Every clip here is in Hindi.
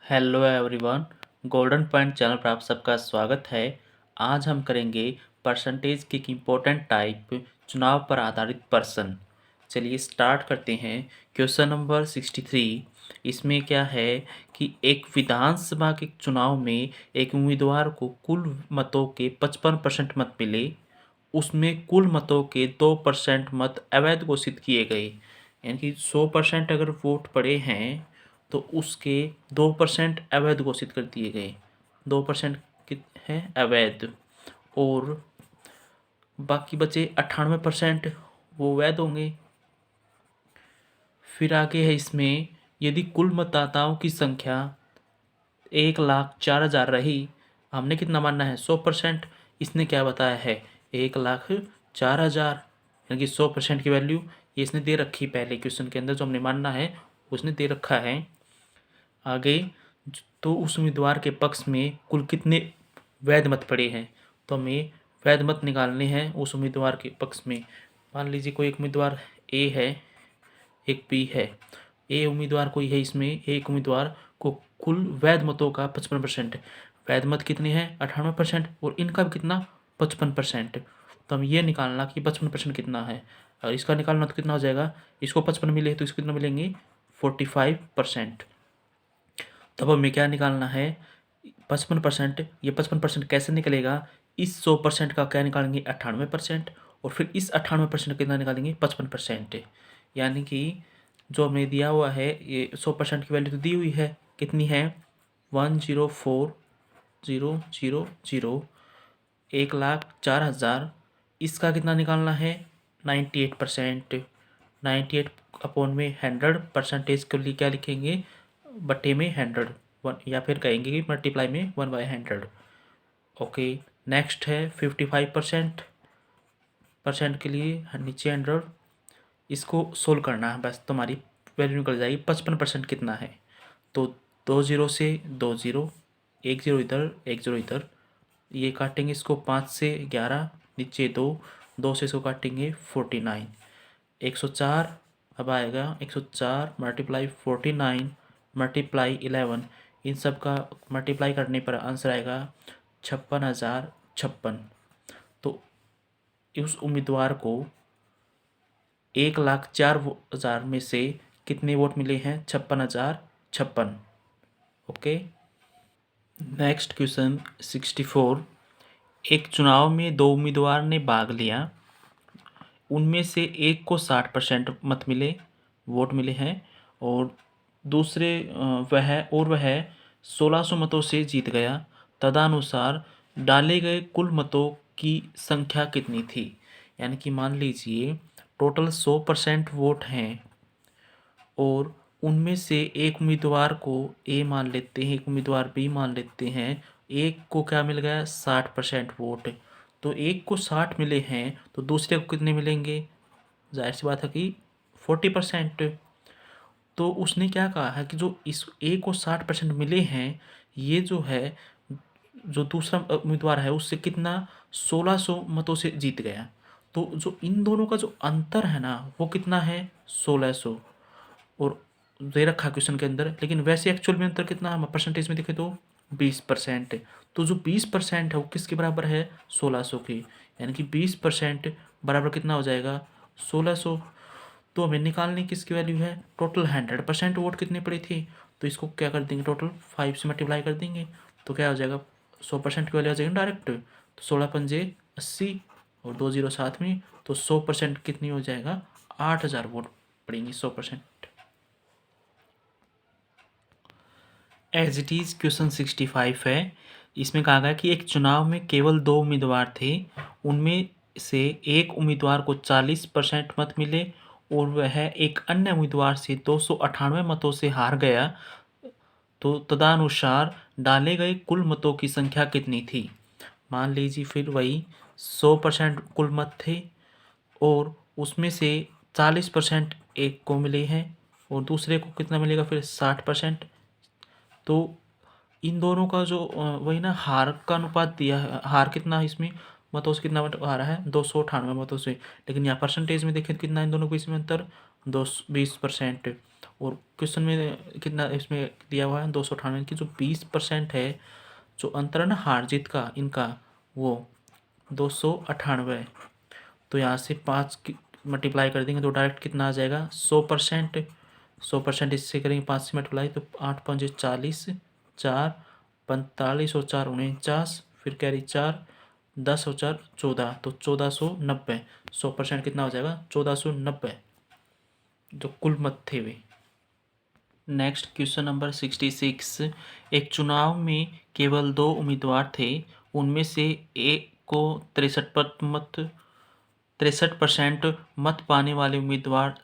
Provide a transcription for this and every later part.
Hello everyone. Golden point channel पर आप सबका स्वागत है। आज हम करेंगे परसेंटेज की एक इम्पोर्टेंट टाइप चुनाव पर आधारित प्रश्न। चलिए स्टार्ट करते हैं। Question number 63। इसमें क्या है कि एक विधानसभा के चुनाव में एक उम्मीदवार को कुल मतों के 55% मत मिले। उसमें कुल मतों के 2% मत अवैध घोषित किए गए। यानी कि 100% अगर वोट पड़े हैं तो उसके 2% अवैध घोषित कर दिए गए। 2% है अवैध, और बाकी बचे 98% वो वैध होंगे। फिर आगे है इसमें, यदि कुल मतदाताओं की संख्या 1,04,000 रही, हमने कितना मानना है 100%। इसने क्या बताया है 1,04,000, यानी कि 100% की वैल्यू ये इसने दे रखी पहले क्वेश्चन के अंदर, जो हमने मानना है उसने दे रखा है। आगे तो उस उम्मीदवार के पक्ष में कुल कितने वैध मत पड़े हैं, तो हमें वैध मत निकालने हैं उस उम्मीदवार के पक्ष में। मान लीजिए कोई एक उम्मीदवार ए है, एक बी है। ए उम्मीदवार कोई है, इसमें एक उम्मीदवार को कुल वैध मतों का 55%, वैध मत कितने हैं 98%, और इनका भी कितना 55%। तो हम ये निकालना कि 55% कितना है, और इसका निकालना तो कितना हो जाएगा, इसको 55 मिले तो इसको कितना मिलेंगे 45%। तब हमें क्या निकालना है 55%। ये 55% कैसे निकलेगा, इस 100% का क्या निकालेंगे 98%, और फिर इस 98% कितना निकालेंगे 55%। यानी कि जो हमें दिया हुआ है ये 100% की वैल्यू तो दी हुई है, कितनी है 1,04,000, 1,04,000। इसका कितना निकालना है 98%। 98 अपॉन में 100% के लिए क्या लिखेंगे, बट्टे में 100, या फिर कहेंगे कि मल्टीप्लाई में 1/100। ओके, नेक्स्ट है 55% के लिए नीचे 100। इसको सोल्व करना है बस, तुम्हारी वैल्यू निकल जाएगी। 55% कितना है, तो 2 0 से 2 0, 1 0 इधर 1 0 इधर, ये काटेंगे इसको 5 से 11, नीचे 2, 2 से इसको काटेंगे 49, 104। अब आएगा 104 मल्टीप्लाई 49 मल्टीप्लाई 11, इन सब का मल्टीप्लाई करने पर आंसर आएगा 56,056। तो उस उम्मीदवार को 1,04,000 में से कितने वोट मिले हैं 56,056। Okay, next question 64। एक चुनाव में दो उम्मीदवार ने भाग लिया, उनमें से एक को 60% मत मिले, वोट मिले हैं, और दूसरे वह 1600 मतों से जीत गया। तदनुसार डाले गए कुल मतों की संख्या कितनी थी। यानी कि मान लीजिए टोटल 100% वोट हैं, और उनमें से एक उम्मीदवार को ए मान लेते हैं, एक उम्मीदवार बी मान लेते हैं। एक को क्या मिल गया 60% वोट, तो एक को 60 मिले हैं तो दूसरे को कितने मिलेंगे, जाहिर सी बात है कि 40%। तो उसने क्या कहा है कि जो इस ए को 60% मिले हैं, ये जो है जो दूसरा उम्मीदवार है उससे कितना 1600 मतों से जीत गया। तो जो इन दोनों का जो अंतर है ना वो कितना है 1600, और दे रखा क्वेश्चन के अंदर, लेकिन वैसे एक्चुअल में अंतर कितना है परसेंटेज में देखें तो 20%। तो जो 20% है वो किसके बराबर है 1600 के, यानी कि 20% बराबर कितना हो जाएगा 1600। तो हमें निकालने किसकी वैल्यू है, टोटल 100% वोट कितने पड़े थे, तो इसको क्या कर देंगे टोटल 5 से मल्टीप्लाई कर देंगे, तो क्या हो जाएगा 100% की वैल्यू आ जाएगी डायरेक्ट। तो 16×5 = 80, और 2 0 साथ में, तो 100% कितनी हो जाएगा 8,000 वोट पड़ेंगी 100%। एज इट इज़ क्वेश्चन 65 है। इसमें कहा गया कि एक चुनाव में केवल 2 उम्मीदवार थे, उनमें से एक उम्मीदवार को 40% मत मिले, और वह एक अन्य उम्मीदवार से 298 मतों से हार गया। तो तदनुसार डाले गए कुल मतों की संख्या कितनी थी। मान लीजिए फिर वही 100% कुल मत थे, और उसमें से 40% एक को मिले हैं, और दूसरे को कितना मिलेगा फिर 60%। तो इन दोनों का जो वही ना हार का अनुपात दिया है, हार कितना है इसमें मतों से कितना हारा है 298 मतों से, लेकिन यहाँ परसेंटेज में देखें तो कितना इन दोनों के बीच में अंतर 20%। और क्वेश्चन में कितना इसमें दिया हुआ है 298 की जो 20% है, जो अंतर है ना हार जीत का इनका, वो 298। तो यहाँ से 5 मल्टीप्लाई कर देंगे तो डायरेक्ट कितना आ जाएगा 100%। 100% इससे करेंगे 5 से मल्टीप्लाई तो 8 पंजे 40, 4 45 और 4 49, फिर कैरी 4, 10 और 4 14, तो 1490। 100% कितना हो जाएगा 1490 जो कुल मत थे वे। Next question number 66। एक चुनाव में केवल 2 उम्मीदवार थे, उनमें से एक को 63% मत पाने वाले उम्मीदवार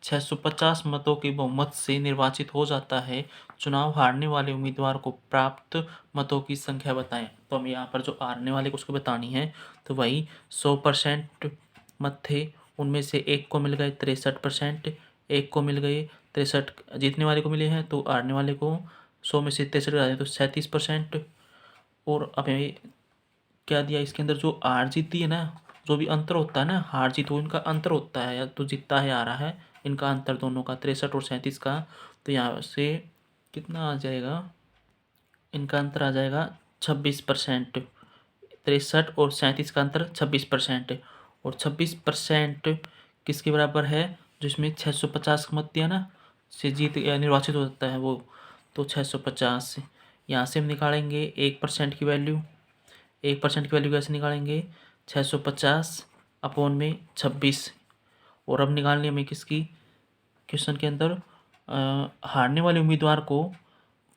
650 मतों के बहुमत से निर्वाचित हो जाता है। चुनाव हारने वाले उम्मीदवार को प्राप्त मतों की संख्या बताएं। तो हम यहाँ पर जो हारने वाले को उसको बतानी है, तो वही 100% मत थे, उनमें से एक को मिल गए 63%, एक को मिल गए 63, जीतने वाले को मिले हैं, तो हारने वाले को 100 में से 63 आ जाए तो 37%। और अब ये क्या दिया इसके अंदर, जो हार जीती है ना, जो भी अंतर होता है ना हार जीत, वो इनका अंतर होता है, या तो जीतता है हारा है, इनका अंतर दोनों का 63 और 37 का। तो यहाँ से कितना आ जाएगा, इनका अंतर आ जाएगा 26%। 63 और 37 का अंतर 26%, और 26% किसके बराबर है, जिसमें 650 मत दिया ना से जीत या निर्वाचित हो जाता है वो, तो 650। यहाँ से हम निकालेंगे 1% की वैल्यू। 1% की वैल्यू कैसे निकालेंगे, 650 अपॉन में 26। और अब निकालनी हमें किसकी, क्वेश्चन के अंदर हारने वाले उम्मीदवार को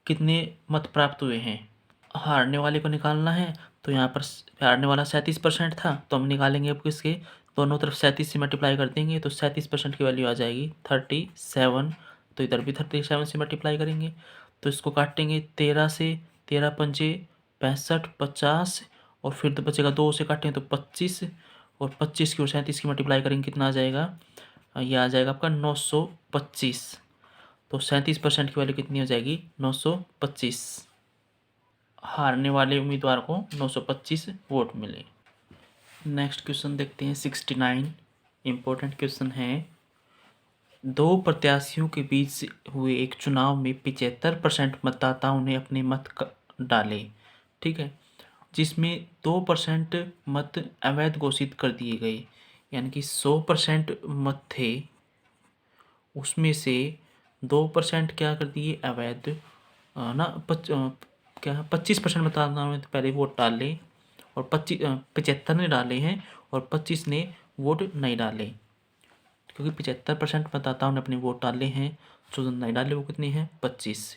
कितने मत प्राप्त हुए हैं, हारने वाले को निकालना है। तो यहाँ पर हारने वाला 37% था, तो हम निकालेंगे अब किसके, दोनों तरफ 37 से मल्टीप्लाई कर देंगे तो 37% की वैल्यू आ जाएगी 37। तो इधर भी 37 से मल्टीप्लाई करेंगे, तो इसको काटेंगे 13 से, 13 पंजे 65, 50, और फिर तो बचेगा 2 से काटेंगे तो 25, और 25 की और 37 की मल्टीप्लाई करेंगे कितना आ जाएगा, ये आ जाएगा आपका 925। तो 37% की वैल्यू कितनी हो जाएगी 925। हारने वाले उम्मीदवार को 925 वोट मिले। नेक्स्ट क्वेश्चन देखते हैं 69। इम्पोर्टेंट क्वेश्चन है, दो प्रत्याशियों के बीच हुए एक चुनाव में 75% मतदाताओं ने अपने मत डाले, ठीक है, जिसमें 2% मत अवैध घोषित कर दिए गए, यानी कि 100% मत थे, उसमें से 2% क्या कर दिए अवैध, क्या 25% मतदाताओं ने पहले वोट डाले, और 75 ने डाले हैं, और 25 ने वोट नहीं डाले, क्योंकि 75% मतदाताओं ने अपने वोट डाले हैं, जो नहीं डाले वो कितने हैं 25।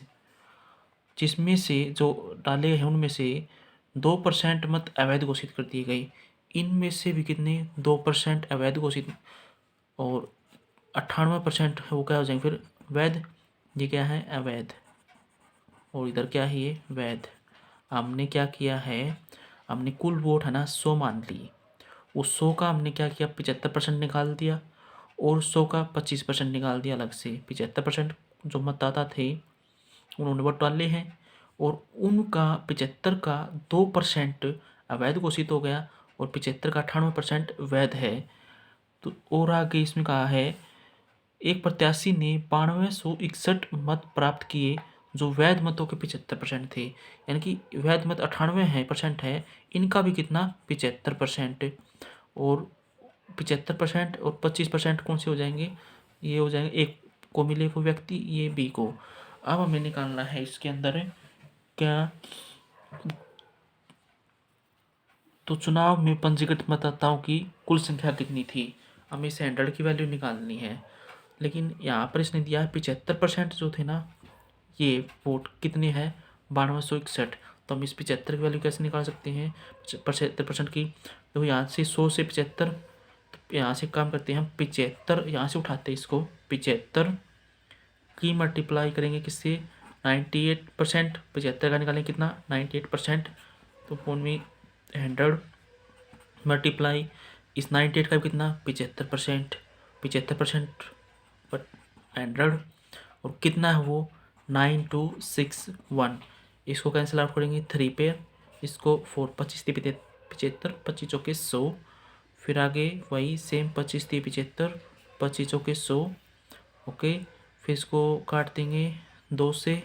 जिसमें से जो डाले हैं उनमें से 2% मत अवैध घोषित कर दिए गए, इनमें से भी कितने 2% अवैध घोषित, और 98% वो क्या हो जाएंगे फिर वैध। ये क्या है अवैध, और इधर क्या है ये वैध। हमने क्या किया है, हमने कुल वोट है ना 100 मान लिए, उस 100 का हमने क्या किया 75% निकाल दिया, और 100 का 25% निकाल दिया अलग से। 75% जो मतदाता थे उन्होंने वोट डाले हैं, और उनका 75 का 2% अवैध घोषित हो गया, और 75 का 98% वैध है। तो और आगे इसमें कहा है, एक प्रत्याशी ने 9261 मत प्राप्त किए, जो वैध मतों के 75% थे, यानी कि वैध मत 98% है, इनका भी कितना 75%। और 75% और 25% कौन से हो जाएंगे, ये हो जाएंगे, एक को मिले को व्यक्ति, ये बी को। अब हमें निकालना है इसके अंदर क्या, तो चुनाव में पंजीकृत मतदाताओं की कुल संख्या कितनी थी, हमें इसे 100 की वैल्यू निकालनी है। लेकिन यहाँ पर इसने दिया है 75% जो थे ना ये वोट कितने हैं 9261। तो हम इस 75 की वैल्यू कैसे निकाल सकते हैं 75% की, तो यहाँ से 100 से 75, तो यहाँ से काम करते हैं हम 75, यहाँ से उठाते हैं इसको, 75 की मल्टीप्लाई करेंगे किससे 98%। 75 का निकालेंगे कितना 98%, तो फोन में 100 मल्टीप्लाई इस 98 का भी कितना 75%, 75% 100, और कितना है वो 9261। इसको कैंसिल आउट करेंगे 3 पे, इसको 4 25 75, 25 चौके 100, फिर आगे वही सेम 25 75, 25 चौके 100, ओके, फिर इसको काट देंगे 2 से,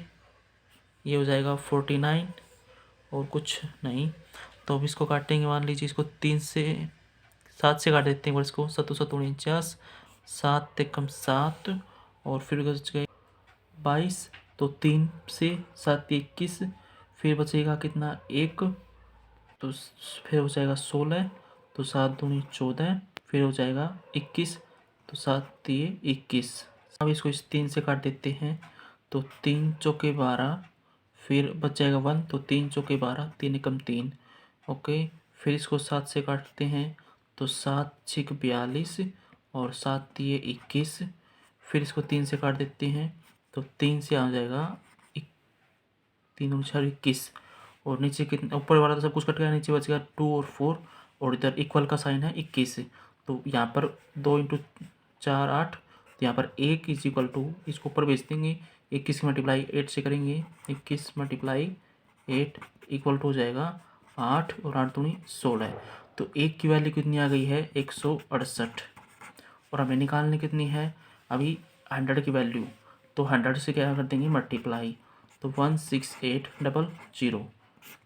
ये हो जाएगा 49 और कुछ नहीं। तो अब इसको काटेंगे, मान लीजिए इसको 7 से काट देते हैं, और इसको 7 7 49, 7 एकम 7 और फिर बच गए 22। तो 3 से 7 21, फिर बचेगा कितना 1, तो फिर हो जाएगा 16, तो 7 दूनी 14, फिर हो जाएगा 21, तो 7 दिए 21। अब इसको इस 3 से काट देते हैं, तो 3 चौके 12, फिर बच जाएगा 1, तो 3 चौके 12, 3 एकम 3। ओके, फिर इसको 7 से काटते हैं, तो 7 6 42 और 7 दिए 21। फिर इसको 3 से काट देते हैं, तो 3 से आ जाएगा 3 4 21, और नीचे कितना, ऊपर वाला तो सब कुछ कट गया, नीचे बच गया 2 और 4, और इधर इक्वल का साइन है 21। तो यहाँ पर 2 इंटू 4 8, तो यहाँ पर 1 इज इक्वल टू, इसको ऊपर भेज देंगे, 21 मल्टीप्लाई 8 से करेंगे, 21 मल्टीप्लाई 8 इक्वल टू हो जाएगा 8, और 8 दूनी 16। तो 1 की वैल्यू कितनी आ गई है 168, और हमें निकालनी कितनी है अभी 100 की वैल्यू। तो 100 से क्या कर देंगे मल्टीप्लाई, तो 16800,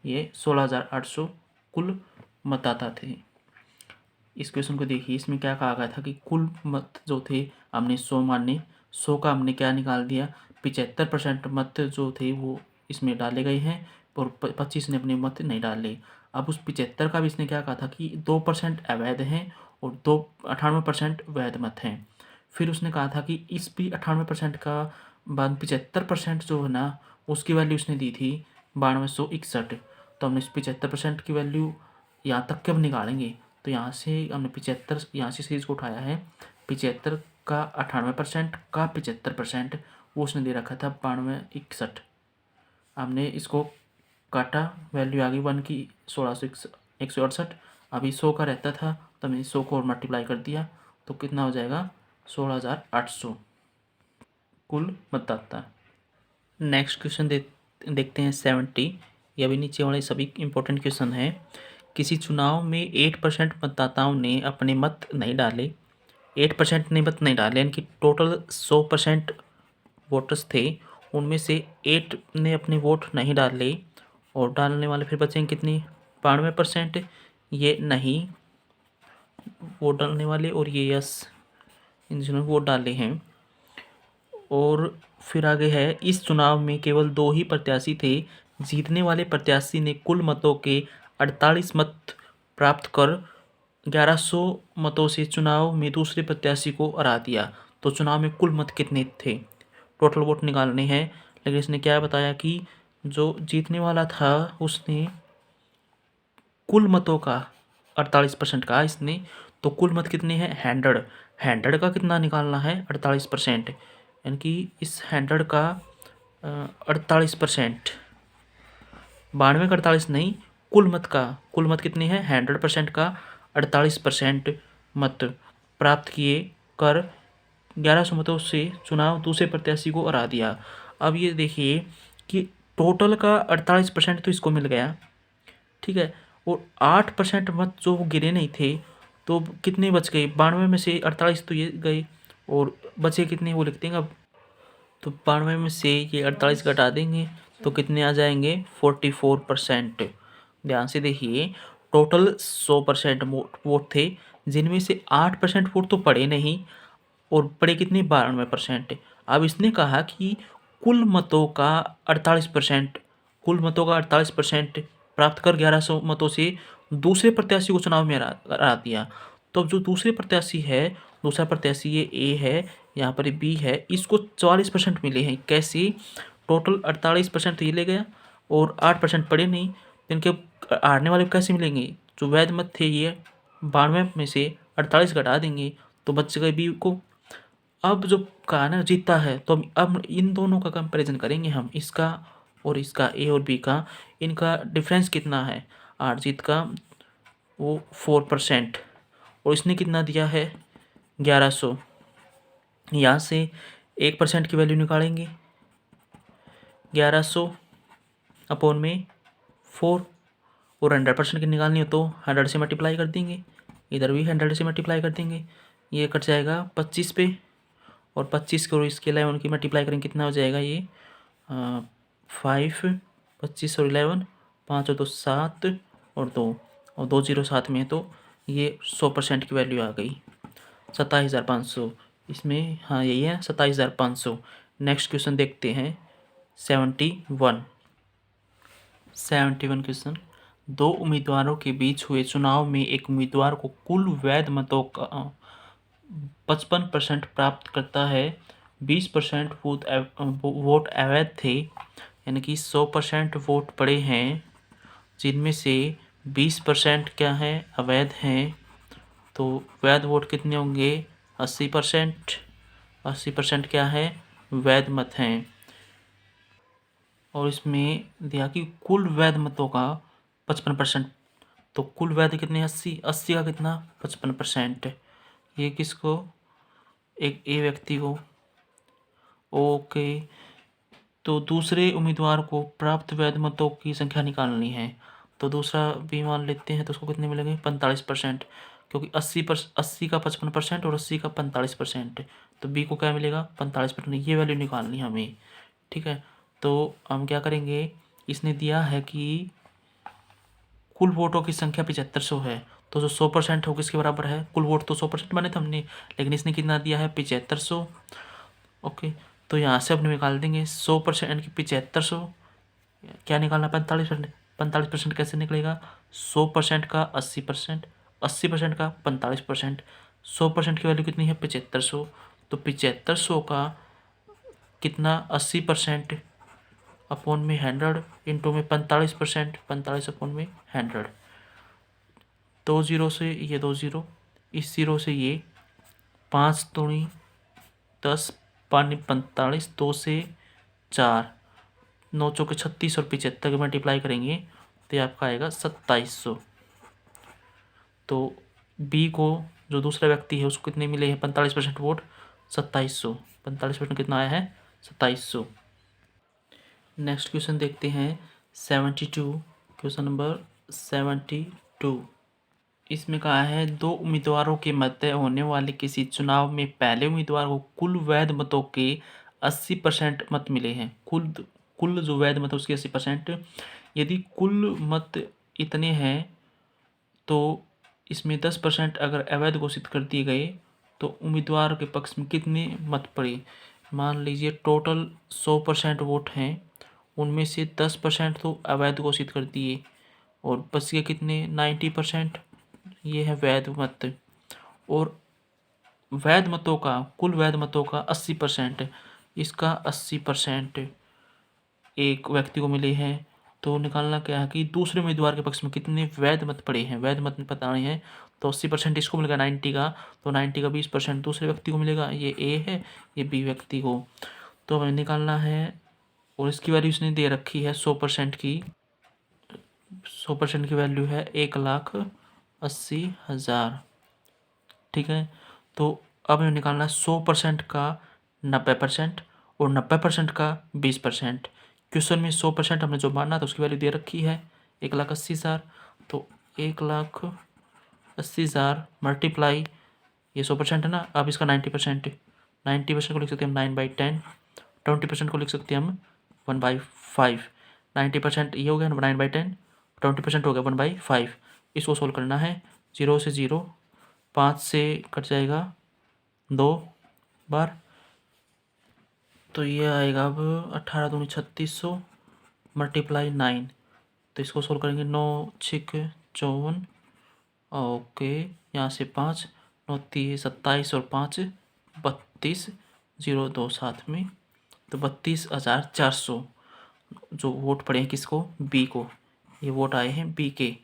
ये 16,800 कुल मतदाता थे। इस क्वेश्चन को देखिए, इसमें क्या कहा गया था कि कुल मत जो थे हमने 100 माने, 100 का हमने क्या निकाल दिया 75% मत जो थे वो इसमें डाले गए हैं, और 25 ने अपने मत नहीं डाले। अब उस 75 का भी इसने क्या कहा था कि 2% अवैध हैं और 98% वैध मत हैं। फिर उसने कहा था कि इस भी 98% का बाद 75% जो है ना उसकी वैल्यू उसने दी थी 9261। तो हमने इस 75% की वैल्यू यहाँ तक के अब निकालेंगे, तो यहाँ से हमने 75 यहाँ से सीरीज को उठाया है, 75 का 98% का 75% वो उसने दे रखा था 9261। हमने इसको काटा, वैल्यू आ गई 1 की 168। अभी 100 का रहता था तो हमने 100 को और मल्टीप्लाई कर दिया, तो कितना हो जाएगा 16,800 कुल मतदाता। नेक्स्ट क्वेश्चन देखते हैं 70। ये अभी नीचे वाले सभी इंपॉर्टेंट क्वेश्चन हैं। किसी चुनाव में 8% मतदाताओं ने अपने मत नहीं डाले, 8% ने मत नहीं डाले, यानी कि टोटल 100% वोटर्स थे, उनमें से 8 ने अपने वोट नहीं डाले, और डालने वाले फिर बचेंगे कितनी 92%, ये नहीं वोट डालने वाले, और ये यस इन जिन्होंने वोट डाले हैं। और फिर आगे है, इस चुनाव में केवल 2 ही प्रत्याशी थे, जीतने वाले प्रत्याशी ने कुल मतों के 48 मत प्राप्त कर 1100 मतों से चुनाव में दूसरे प्रत्याशी को हरा दिया। तो चुनाव में कुल मत कितने थे, टोटल वोट निकालने हैं। लेकिन इसने क्या बताया कि जो जीतने वाला था उसने कुल मतों का 48% का इसने, तो कुल मत कितने हैं 100 का कितना निकालना है 48%, यानी कि इस 100 का 48%, 92 का 48 नहीं, कुल मत कितने हैं 100% का 48% मत प्राप्त किए कर 1100 मतों से चुनाव दूसरे प्रत्याशी को हरा दिया। अब ये देखिए कि टोटल का 48% तो इसको मिल गया, ठीक है, और 8% मत जो वो गिरे नहीं थे, तो कितने बच गए 92 में से 48 तो ये गए, और बचे कितने वो लिखते हैं अब। तो 92 में से ये 48 घटा देंगे तो कितने आ जाएंगे 44%। ध्यान से देखिए, टोटल 100% वोट थे, जिनमें से 8% वोट तो पड़े नहीं, और पड़े कितने 92%। अब इसने कहा कि कुल मतों का 48%, कुल मतों का 48% प्राप्त कर 1100 मतों से दूसरे प्रत्याशी को चुनाव में हरा दिया। तो अब जो दूसरे प्रत्याशी है, दूसरा प्रत्याशी ये ए है, यहाँ पर बी है, इसको 44% मिले हैं। कैसे, टोटल 48% तो ये ले गया और 8% पड़े नहीं, इनके हारने वाले कैसे मिलेंगे, जो वैध मत थे ये 92 में से 48 घटा देंगे तो बच गए बी को। अब जो कहा ना जीता है, तो अब इन दोनों का कंपैरिजन करेंगे हम, इसका और इसका, ए और बी का, इनका डिफरेंस कितना है हार जीत का, वो 4%, और इसने कितना दिया है 1100। यहाँ से 1% की वैल्यू निकालेंगे, 1100 अपॉन में 4, और 100% की निकालनी हो तो 100 से मल्टीप्लाई कर देंगे, इधर भी 100 से मल्टीप्लाई कर देंगे, ये कट जाएगा 25 पे, और 25 को इसके 11 की मल्टीप्लाई करेंगे कितना हो जाएगा ये 5, 25 और 11, 5 और 2 7 और 2 और 2 0 साथ में है, तो ये 100% की वैल्यू आ गई 27,500। इसमें हाँ यही है 27,500। नेक्स्ट क्वेश्चन देखते हैं 71 क्वेश्चन। दो उम्मीदवारों के बीच हुए चुनाव में एक उम्मीदवार को कुल वैध मतों का 55% प्राप्त करता है, 20% वोट अवैध थे, यानी कि 100% वोट पड़े हैं, जिनमें से 20% क्या है अवैध हैं। तो वैध वोट कितने होंगे 80%। 80% क्या है वैध मत हैं। और इसमें दिया कि कुल वैध मतों का 55%, तो कुल वैध कितने 80 का कितना 55%। ये किसको एक ए व्यक्ति को। ओके, तो दूसरे उम्मीदवार को प्राप्त वैध मतों की संख्या निकालनी है, तो दूसरा भी मान लेते हैं, तो उसको कितने मिलेंगे 45%, क्योंकि 80 का 55% और 80 का 45%, तो बी को क्या मिलेगा 45%। ये वैल्यू निकालनी है हमें, ठीक है। तो हम क्या करेंगे, इसने दिया है कि कुल वोटों की संख्या 7500 है, तो जो 100% हो किसके बराबर है, कुल वोट तो 100% बने थे हमने, लेकिन इसने कितना दिया है 7500। ओके, तो यहाँ से अपने निकाल देंगे 100% की 7500, क्या निकालना 45%। 45% कैसे निकलेगा 100% का 80%, 80% का 45%, 100% की वैल्यू कितनी है 7500, तो 7500 का कितना 80% अपॉन में 100 इंटू में 45%, 45 अपॉन में 100। 2 0 से ये 2 0, इस 0 से ये 5 दूनी 10, 5 45, 2 से 4, 9 चौके 36 और 75 के मल्टीप्लाई करेंगे तो ये आपका आएगा 2700। तो बी को जो दूसरा व्यक्ति है उसको कितने मिले हैं 45% वोट 2700, 45% कितना आया है 2700। नेक्स्ट क्वेश्चन देखते हैं 72, क्वेश्चन नंबर 72। इसमें कहा है दो उम्मीदवारों के मध्य होने वाले किसी चुनाव में पहले उम्मीदवार को कुल वैध मतों के 80% मत मिले हैं। कुल जो वैध मत है उसके 80%। यदि कुल मत इतने हैं तो इसमें 10% अगर अवैध घोषित कर दिए गए तो उम्मीदवार के पक्ष में कितने मत पड़े। मान लीजिए टोटल 100% वोट हैं, उनमें से 10% तो अवैध घोषित कर दिए और बच गए कितने 90%। ये है वैध मत। और वैध मतों का कुल वैध मतों का 80%, इसका 80% एक व्यक्ति को मिले हैं। तो निकालना क्या है कि दूसरे उम्मीदवार के पक्ष में कितने वैध मत पड़े हैं, वैध मत बताने हैं। तो 80% इसको मिलेगा 90 का, तो 90 का 20% दूसरे व्यक्ति को मिलेगा, ये ए है ये बी व्यक्ति को। तो हमें निकालना है और इसकी वैल्यू इसने दे रखी है 100% की। 100% की वैल्यू है 1,80,000, ठीक है। तो अब हमें निकालना है 100% का 90% और 90% का 20%। क्वेश्चन में 100% हमने जो माना था उसकी वैल्यू दे रखी है 1,80,000, तो 1,80,000 मल्टीप्लाई ये 100% है ना। अब इसका 90%, 90% को लिख सकते हैं हम 9/10, 20% को लिख सकते हैं हम 1/5। 90% ये हो गया 9/10, 20% हो गया 1/5। इसको सोल्व करना है 0 से 0, 5 से कट जाएगा 2 बार, तो ये आएगा अब 18 दूनी 3600 मल्टीप्लाई 9। तो इसको सोल्व करेंगे 9 6 54, ओके यहाँ से 5 9 3 27 और 5 32, 0 2 साथ में, तो 32,400 जो वोट पड़े हैं किसको बी को। ये वोट आए हैं बी के,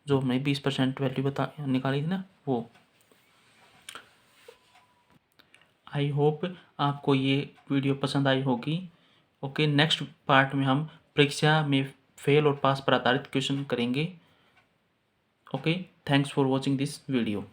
जो हमने 20% वैल्यू बता निकाली थी ना वो। आई होप आपको ये वीडियो पसंद आई होगी। ओके, नेक्स्ट पार्ट में हम परीक्षा में फेल और पास पर आधारित क्वेश्चन करेंगे। Okay, thanks for watching this video.